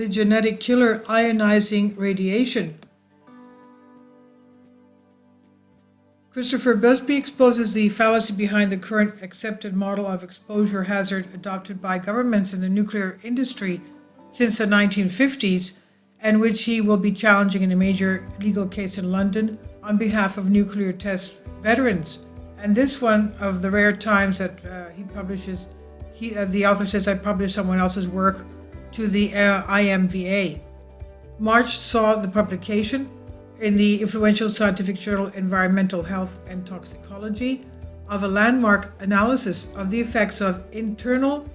the genetic killer ionizing radiation. Christopher Busby exposes the fallacy behind the current accepted model of exposure hazard adopted by governments in the nuclear industry since the 1950s, and which he will be challenging in a major legal case in London on behalf of nuclear test veterans. And this one of the rare times that he publishes, the author says, I published someone else's work to the IMVA. March saw the publication in the influential scientific journal Environmental Health and Toxicology of a landmark analysis of the effects of internal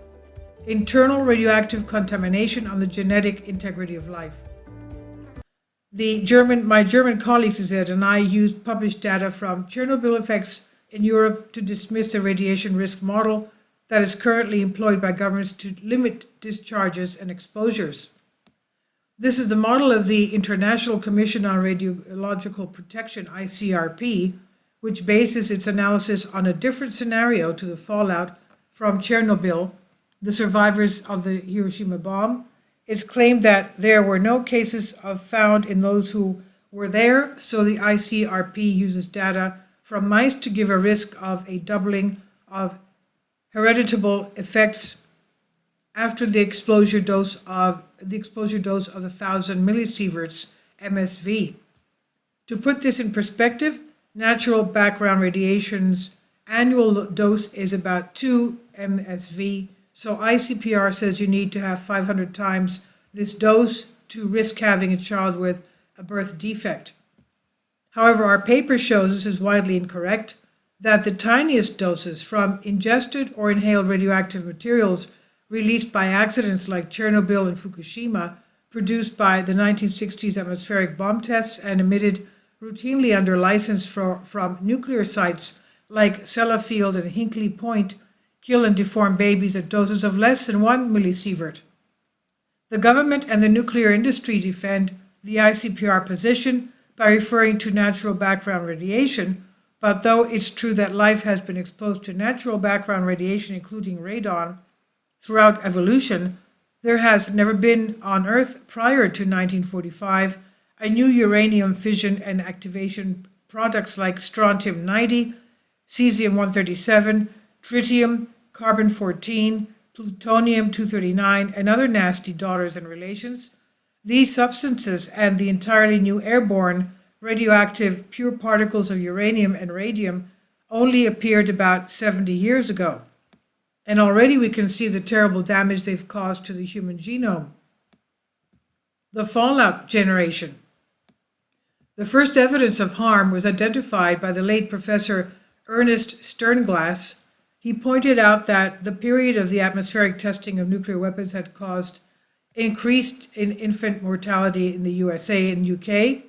radioactive contamination on the genetic integrity of life. My German colleagues, he said, and I used published data from Chernobyl effects in Europe to dismiss the radiation risk model that is currently employed by governments to limit discharges and exposures. This is the model of the International Commission on Radiological Protection, ICRP, which bases its analysis on a different scenario to the fallout from Chernobyl, the survivors of the Hiroshima bomb. It's claimed that there were no cases found in those who were there, so the ICRP uses data from mice to give a risk of a doubling of heritable effects after the exposure dose of 1,000 millisieverts MSV. To put this in perspective, natural background radiation's annual dose is about 2 MSV, so ICPR says you need to have 500 times this dose to risk having a child with a birth defect. However, our paper shows this is widely incorrect, that the tiniest doses from ingested or inhaled radioactive materials released by accidents like Chernobyl and Fukushima, produced by the 1960s atmospheric bomb tests and emitted routinely under license from nuclear sites like Sellafield and Hinkley Point, kill and deform babies at doses of less than 1 millisievert. The government and the nuclear industry defend the ICPR position by referring to natural background radiation, but though it's true that life has been exposed to natural background radiation, including radon, throughout evolution, there has never been on Earth prior to 1945 a new uranium fission and activation products like strontium-90, cesium-137, tritium, carbon-14, plutonium-239, and other nasty daughters and relations. These substances and the entirely new airborne radioactive pure particles of uranium and radium only appeared about 70 years ago. And already we can see the terrible damage they've caused to the human genome. The fallout generation. The first evidence of harm was identified by the late Professor Ernest Sternglass. He pointed out that the period of the atmospheric testing of nuclear weapons had caused increased in infant mortality in the USA and UK,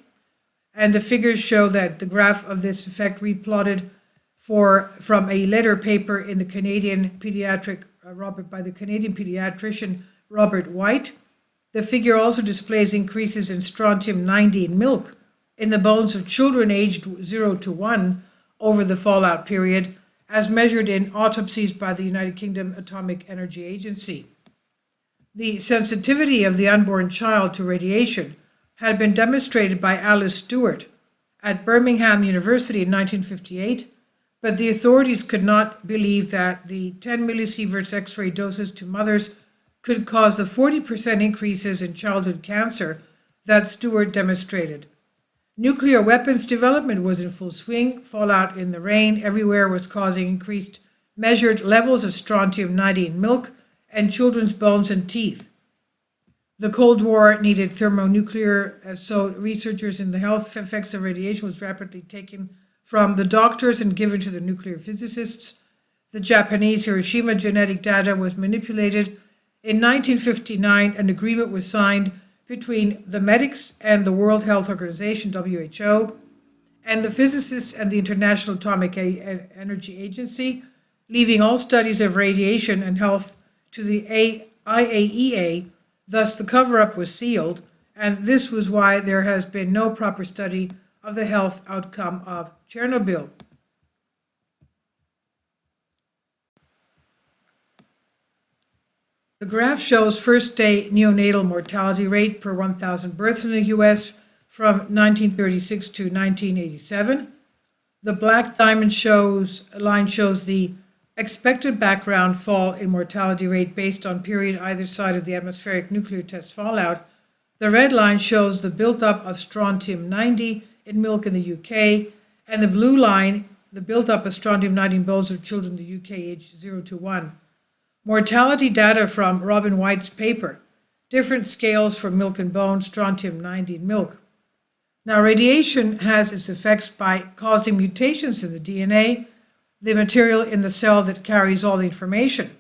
and the figures show that the graph of this effect replotted from a letter paper in the Canadian by the Canadian pediatrician Robert White. The figure also displays increases in strontium-90 in milk in the bones of children aged 0 to 1 over the fallout period, as measured in autopsies by the United Kingdom Atomic Energy Agency. The sensitivity of the unborn child to radiation had been demonstrated by Alice Stewart at Birmingham University in 1958, but the authorities could not believe that the 10 millisieverts X-ray doses to mothers could cause the 40% increases in childhood cancer that Stewart demonstrated. Nuclear weapons development was in full swing. Fallout in the rain everywhere was causing increased measured levels of strontium-90 in milk and children's bones and teeth. The Cold War needed thermonuclear, so researchers in the health effects of radiation was rapidly taken from the doctors and given to the nuclear physicists. The Japanese Hiroshima genetic data was manipulated. In 1959, an agreement was signed between the medics and the World Health Organization, WHO, and the physicists and the International Atomic Energy Agency, leaving all studies of radiation and health to the IAEA. Thus, the cover-up was sealed, and this was why there has been no proper study of the health outcome of Chernobyl. The graph shows first-day neonatal mortality rate per 1,000 births in the U.S. from 1936 to 1987. The black diamond line shows the expected background fall in mortality rate based on period either side of the atmospheric nuclear test fallout. The red line shows the buildup of strontium-90 in milk in the UK, and the blue line, the buildup of strontium-90 in bones of children in the UK aged 0 to 1. Mortality data from Robin White's paper, different scales for milk and bone, strontium-90 in milk. Now, radiation has its effects by causing mutations in the DNA, the material in the cell that carries all the information.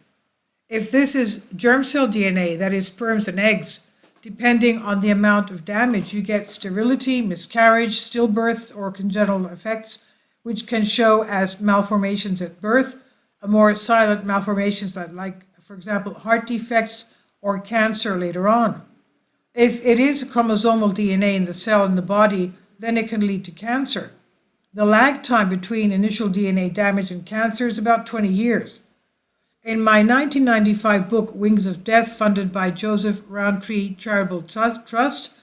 If this is germ cell DNA, that is sperms and eggs, depending on the amount of damage, you get sterility, miscarriage, stillbirths, or congenital effects, which can show as malformations at birth, more silent malformations like, for example, heart defects or cancer later on. If it is chromosomal DNA in the cell in the body, then it can lead to cancer. The lag time between initial DNA damage and cancer is about 20 years. In my 1995 book, Wings of Death, funded by Joseph Rowntree Charitable Trust,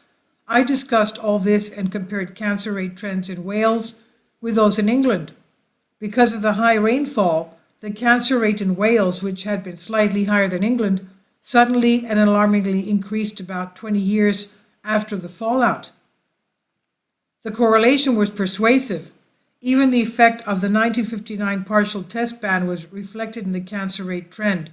I discussed all this and compared cancer rate trends in Wales with those in England. Because of the high rainfall, the cancer rate in Wales, which had been slightly higher than England, suddenly and alarmingly increased about 20 years after the fallout. The correlation was persuasive. Even the effect of the 1959 partial test ban was reflected in the cancer rate trend.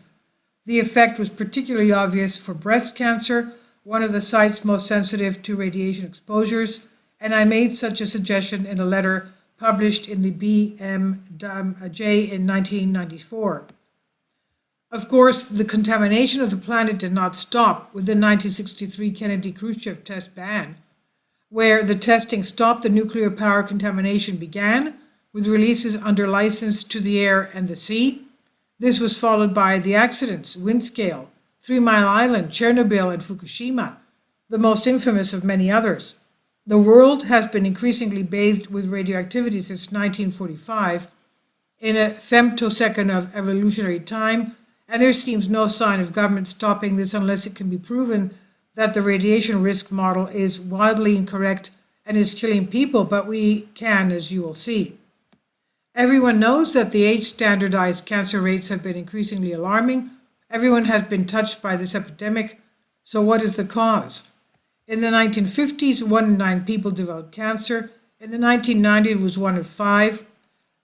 The effect was particularly obvious for breast cancer, one of the sites most sensitive to radiation exposures, and I made such a suggestion in a letter published in the BMJ in 1994. Of course, the contamination of the planet did not stop with the 1963 Kennedy-Khrushchev test ban, where the testing stopped. The nuclear power contamination began, with releases under license to the air and the sea. This was followed by the accidents, Windscale, 3 Mile Island, Chernobyl, and Fukushima, the most infamous of many others. The world has been increasingly bathed with radioactivity since 1945, in a femtosecond of evolutionary time, and there seems no sign of government stopping this unless it can be proven that the radiation risk model is wildly incorrect and is killing people, but we can, as you will see. Everyone knows that the age-standardized cancer rates have been increasingly alarming. Everyone has been touched by this epidemic. So what is the cause? In the 1950s, 1 in 9 people developed cancer. In the 1990s, it was 1 in 5.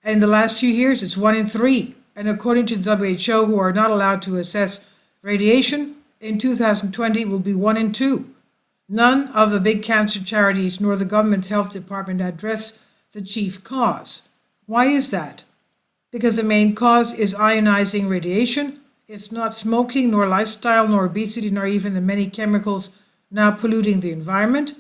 In the last few years, it's 1 in 3. And according to the WHO, who are not allowed to assess radiation, in 2020 it will be 1 in 2. None of the big cancer charities nor the government's health department address the chief cause. Why is that? Because the main cause is ionizing radiation. It's not smoking, nor lifestyle, nor obesity, nor even the many chemicals now polluting the environment.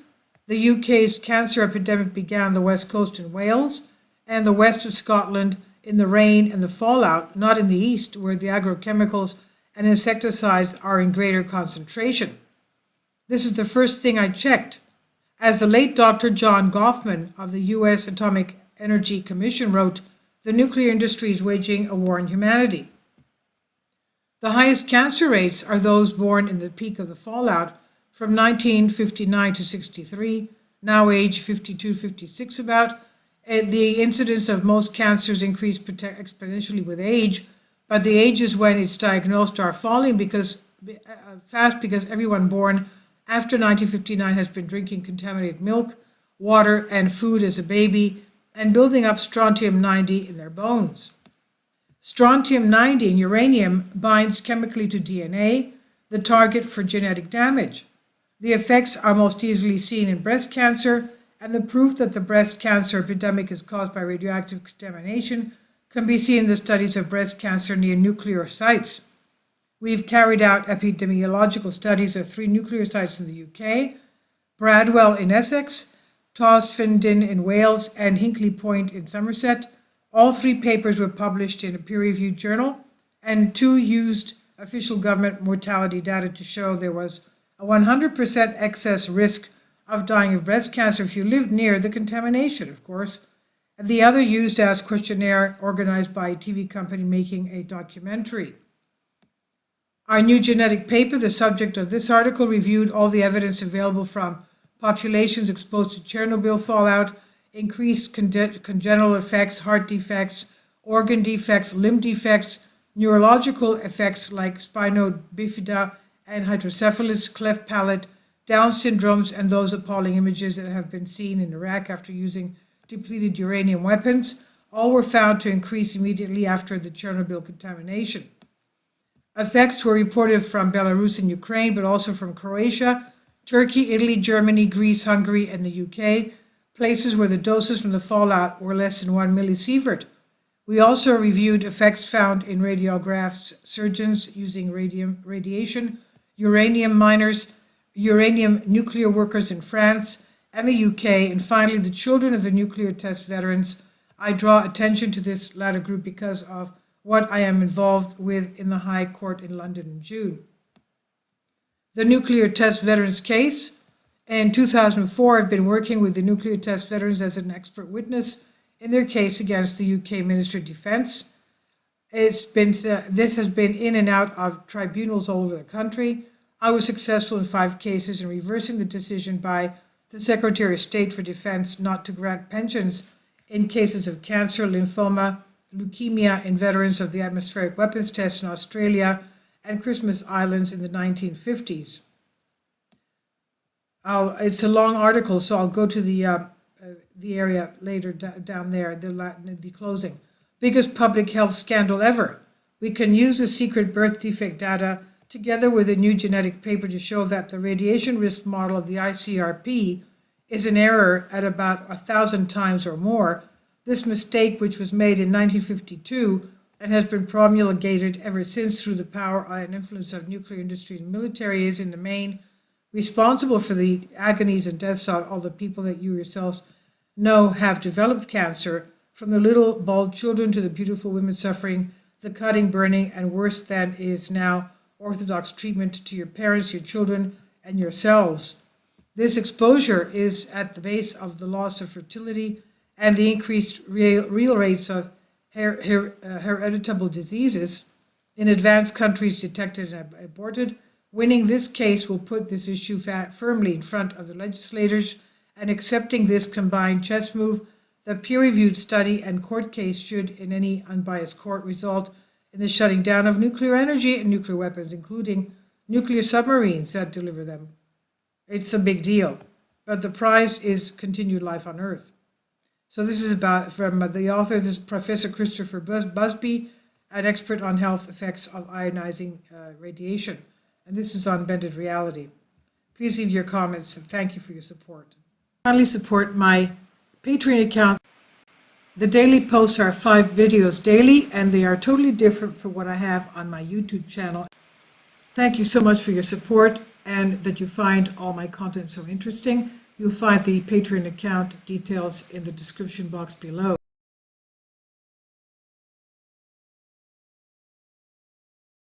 The UK's cancer epidemic began on the west coast in Wales and the west of Scotland in the rain and the fallout, not in the east where the agrochemicals and insecticides are in greater concentration. This is the first thing I checked. As the late Dr. John Goffman of the U.S. Atomic Energy Commission wrote, the nuclear industry is waging a war on humanity. The highest cancer rates are those born in the peak of the fallout from 1959 to 63, now age 52, 56 about. The incidence of most cancers increase exponentially with age, but the ages when it's diagnosed are falling fast because everyone born after 1959 has been drinking contaminated milk, water, and food as a baby, and building up strontium-90 in their bones. Strontium-90 in uranium binds chemically to DNA, the target for genetic damage. The effects are most easily seen in breast cancer, and the proof that the breast cancer epidemic is caused by radioactive contamination can be seen in the studies of breast cancer near nuclear sites. We've carried out epidemiological studies of 3 nuclear sites in the UK, Bradwell in Essex, Tawsfyndin in Wales, and Hinkley Point in Somerset. All 3 papers were published in a peer-reviewed journal, and 2 used official government mortality data to show there was a 100% excess risk of dying of breast cancer if you lived near the contamination, of course, and the other used as questionnaire organized by a TV company making a documentary. Our new genetic paper, the subject of this article, reviewed all the evidence available from populations exposed to Chernobyl fallout, increased congenital effects, heart defects, organ defects, limb defects, neurological effects like spina bifida and hydrocephalus, cleft palate, Down syndromes, and those appalling images that have been seen in Iraq after using depleted uranium weapons, all were found to increase immediately after the Chernobyl contamination. Effects were reported from Belarus and Ukraine, but also from Croatia, Turkey, Italy, Germany, Greece, Hungary, and the UK, places where the doses from the fallout were less than 1 millisievert. We also reviewed effects found in radiographs, surgeons using radiation, uranium miners, uranium nuclear workers in France and the UK, and finally the children of the nuclear test veterans. I draw attention to this latter group because of what I am involved with in the High Court in London in June. The nuclear test veterans case. In 2004, I've been working with the nuclear test veterans as an expert witness in their case against the UK Ministry of Defence. This has been in and out of tribunals all over the country. I was successful in 5 cases in reversing the decision by the Secretary of State for Defence not to grant pensions in cases of cancer, lymphoma, leukemia in veterans of the atmospheric weapons test in Australia and Christmas Islands in the 1950s. It's a long article, so I'll go to the area later down there, the closing. Biggest public health scandal ever. We can use the secret birth defect data together with a new genetic paper to show that the radiation risk model of the ICRP is an error at about 1,000 times or more. This mistake, which was made in 1952 and has been promulgated ever since through the power and influence of nuclear industry and military, is in the main responsible for the agonies and deaths of all the people that you yourselves know have developed cancer, from the little bald children to the beautiful women suffering the cutting, burning, and worse than is now orthodox treatment to your parents, your children, and yourselves. This exposure is at the base of the loss of fertility and the increased real rates of hereditable diseases in advanced countries detected and aborted. Winning this case will put this issue firmly in front of the legislators, and accepting this combined chess move, the peer-reviewed study and court case should, in any unbiased court, result in the shutting down of nuclear energy and nuclear weapons, including nuclear submarines that deliver them. It's a big deal, but the prize is continued life on Earth. So this is about, from the author, this is Professor Christopher Busby, an expert on health effects of ionizing radiation. And this is on Bended Reality. Please leave your comments, and thank you for your support. Kindly support my Patreon account. The daily posts are 5 videos daily, and they are totally different from what I have on my YouTube channel. Thank you so much for your support, and that you find all my content so interesting. You'll find the Patreon account details in the description box below.